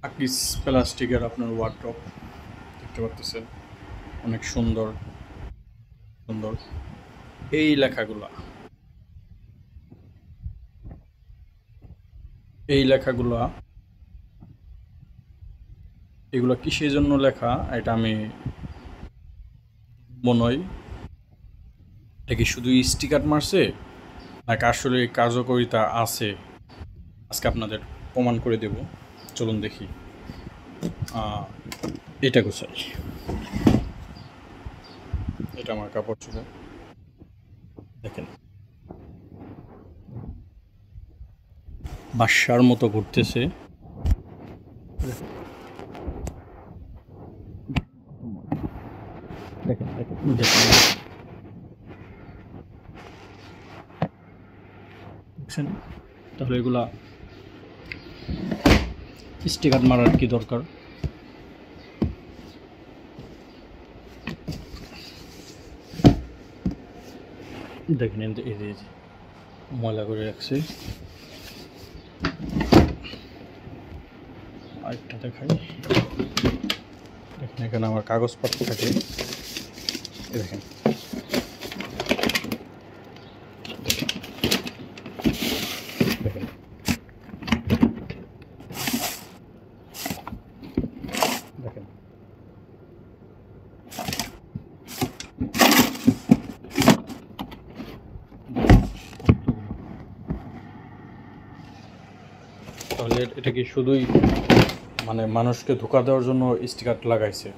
আকিস প্লাস্টিকের আপনার ওয়ার্ড্রপ দেখতে পাচ্ছেন, অনেক সুন্দর সুন্দর। এই লেখাগুলা এই লেখাগুলা এগুলা কিসের জন্য লেখা এটা আমি মনে হয়, এটা কি শুধু স্টিকার মারছে নাকি আসলে কার্যকারিতা আছে, আজকে আপনাদের প্রমাণ করে দেব। চলুন দেখি। এটা গোছাই, এটা আমার কাপড় ছিল, দেখেন বাসার মতো ঘুরতেছে। দেখেন দেখেন দেখেন দেখছেন? তাহলে এগুলা স্টিকার মারার কি দরকার? দেখেন এই যে ময়লা করে রাখছে। আরেকটা দেখাই, দেখেন এখানে আমার কাগজপত্র থাকে, দেখেন দেখেন দেখেন তাহলে এটা কি শুধুই মানে মানুষকে ধোঁকা দেওয়ার জন্য স্টিকার লাগাইছে?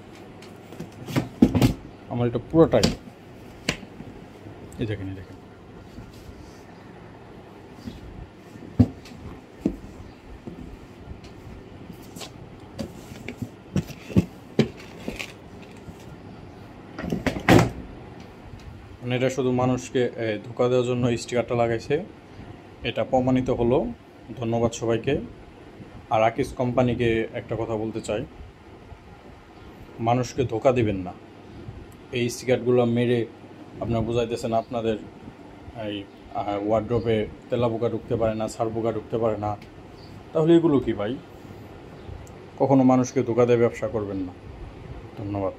আমার এটা পুরোটাই, এই দেখেন এই দেখেন মানে এটা শুধু মানুষকে ধোঁকা দেওয়ার জন্য স্টিকারটা লাগাইছে, এটা প্রমাণিত হলো। ধন্যবাদ সবাইকে। আর আকিস কোম্পানিকে একটা কথা বলতে চাই, মানুষকে ধোঁকা দিবেন না। এই স্টিকারগুলো মেরে আপনারা বুঝাইতেছেন আপনাদের এই ওয়ার্ড্রপে তেলাপোকা ঢুকতে পারে না, ছারপোকা ঢুকতে পারে না। তাহলে এগুলো কি ভাই? কখনো মানুষকে ধোঁকা দিয়ে ব্যবসা করবেন না। ধন্যবাদ।